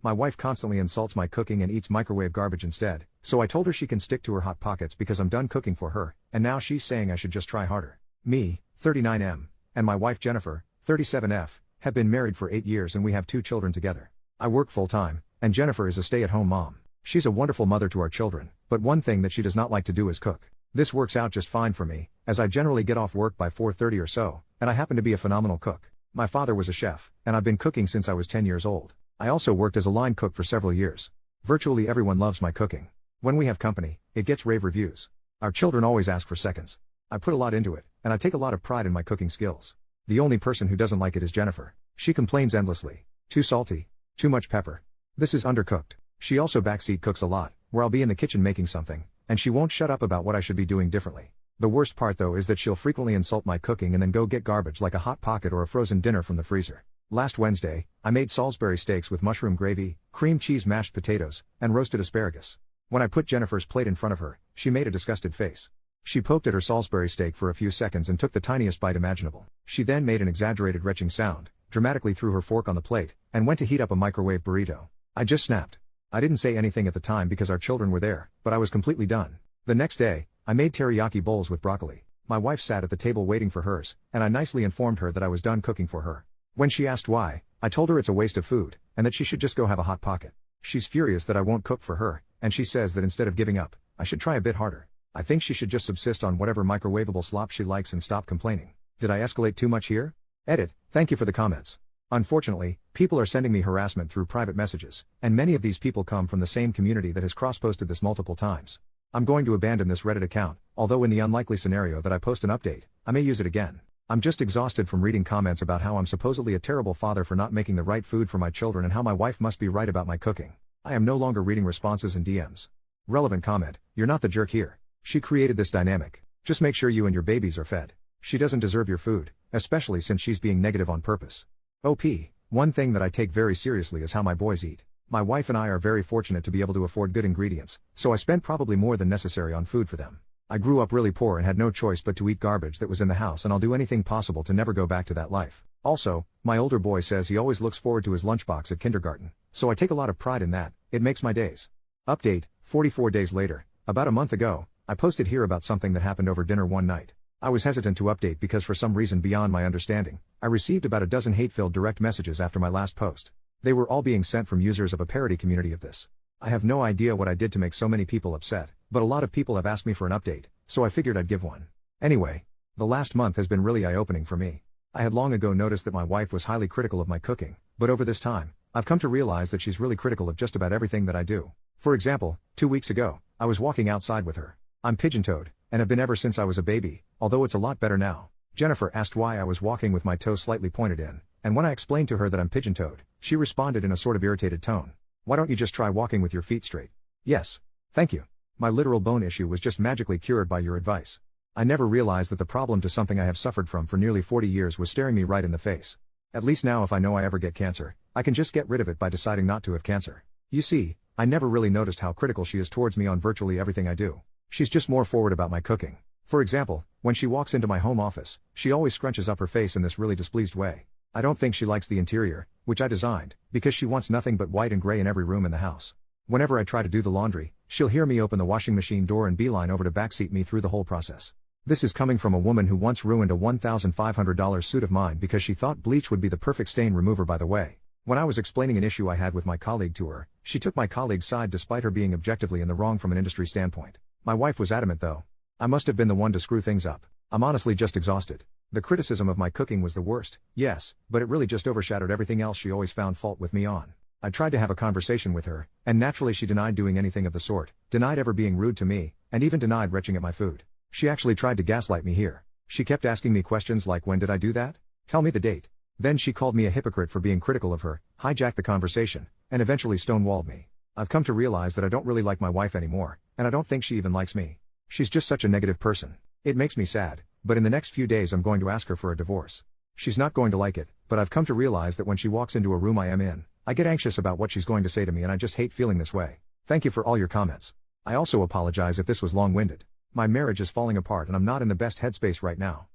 My wife constantly insults my cooking and eats microwave garbage instead, so I told her she can stick to her Hot Pockets because I'm done cooking for her, and now she's saying I should just try harder. Me, 39M, and my wife Jennifer, 37F, have been married for 8 years and we have 2 children together. I work full-time, and Jennifer is a stay-at-home mom. She's a wonderful mother to our children, but one thing that she does not like to do is cook. This works out just fine for me, as I generally get off work by 4:30 or so, and I happen to be a phenomenal cook. My father was a chef, and I've been cooking since I was 10 years old. I also worked as a line cook for several years. Virtually everyone loves my cooking. When we have company, it gets rave reviews. Our children always ask for seconds. I put a lot into it, and I take a lot of pride in my cooking skills. The only person who doesn't like it is Jennifer. She complains endlessly. Too salty. Too much pepper. This is undercooked. She also backseat cooks a lot, where I'll be in the kitchen making something, and she won't shut up about what I should be doing differently. The worst part though is that she'll frequently insult my cooking and then go get garbage like a Hot Pocket or a frozen dinner from the freezer. Last Wednesday, I made Salisbury steaks with mushroom gravy, cream cheese mashed potatoes, and roasted asparagus. When I put Jennifer's plate in front of her, she made a disgusted face. She poked at her Salisbury steak for a few seconds and took the tiniest bite imaginable. She then made an exaggerated retching sound, dramatically threw her fork on the plate, and went to heat up a microwave burrito. I just snapped. I didn't say anything at the time because our children were there, but I was completely done. The next day, I made teriyaki bowls with broccoli. My wife sat at the table waiting for hers, and I nicely informed her that I was done cooking for her. When she asked why, I told her it's a waste of food, and that she should just go have a Hot Pocket. She's furious that I won't cook for her, and she says that instead of giving up, I should try a bit harder. I think she should just subsist on whatever microwavable slop she likes and stop complaining. Did I escalate too much here? Edit, thank you for the comments. Unfortunately, people are sending me harassment through private messages, and many of these people come from the same community that has cross-posted this multiple times. I'm going to abandon this Reddit account, although in the unlikely scenario that I post an update, I may use it again. I'm just exhausted from reading comments about how I'm supposedly a terrible father for not making the right food for my children and how my wife must be right about my cooking. I am no longer reading responses and DMs. Relevant comment, you're not the jerk here. She created this dynamic. Just make sure you and your babies are fed. She doesn't deserve your food, especially since she's being negative on purpose. OP, one thing that I take very seriously is how my boys eat. My wife and I are very fortunate to be able to afford good ingredients, so I spent probably more than necessary on food for them. I grew up really poor and had no choice but to eat garbage that was in the house, and I'll do anything possible to never go back to that life. Also, my older boy says he always looks forward to his lunchbox at kindergarten, so I take a lot of pride in that. It makes my days. Update, 44 days later. About a month ago, I posted here about something that happened over dinner one night. I was hesitant to update because for some reason beyond my understanding, I received about a dozen hate-filled direct messages after my last post. They were all being sent from users of a parody community of this. I have no idea what I did to make so many people upset, but a lot of people have asked me for an update, so I figured I'd give one. Anyway, the last month has been really eye-opening for me. I had long ago noticed that my wife was highly critical of my cooking, but over this time, I've come to realize that she's really critical of just about everything that I do. For example, 2 weeks ago, I was walking outside with her. I'm pigeon-toed, and have been ever since I was a baby, although it's a lot better now. Jennifer asked why I was walking with my toes slightly pointed in, and when I explained to her that I'm pigeon-toed, she responded in a sort of irritated tone. Why don't you just try walking with your feet straight? Yes. Thank you. My literal bone issue was just magically cured by your advice. I never realized that the problem to something I have suffered from for nearly 40 years was staring me right in the face. At least now if I know I ever get cancer, I can just get rid of it by deciding not to have cancer. You see, I never really noticed how critical she is towards me on virtually everything I do. She's just more forward about my cooking. For example, when she walks into my home office, she always scrunches up her face in this really displeased way. I don't think she likes the interior, which I designed, because she wants nothing but white and gray in every room in the house. Whenever I try to do the laundry, she'll hear me open the washing machine door and beeline over to backseat me through the whole process. This is coming from a woman who once ruined a $1,500 suit of mine because she thought bleach would be the perfect stain remover. By the way, when I was explaining an issue I had with my colleague to her, she took my colleague's side despite her being objectively in the wrong from an industry standpoint. My wife was adamant though. I must have been the one to screw things up. I'm honestly just exhausted. The criticism of my cooking was the worst, yes, but it really just overshadowed everything else she always found fault with me on. I tried to have a conversation with her, and naturally she denied doing anything of the sort, denied ever being rude to me, and even denied retching at my food. She actually tried to gaslight me here. She kept asking me questions like, when did I do that? Tell me the date. Then she called me a hypocrite for being critical of her, hijacked the conversation, and eventually stonewalled me. I've come to realize that I don't really like my wife anymore, and I don't think she even likes me. She's just such a negative person. It makes me sad, but in the next few days I'm going to ask her for a divorce. She's not going to like it, but I've come to realize that when she walks into a room I am in, I get anxious about what she's going to say to me, and I just hate feeling this way. Thank you for all your comments. I also apologize if this was long-winded. My marriage is falling apart and I'm not in the best headspace right now.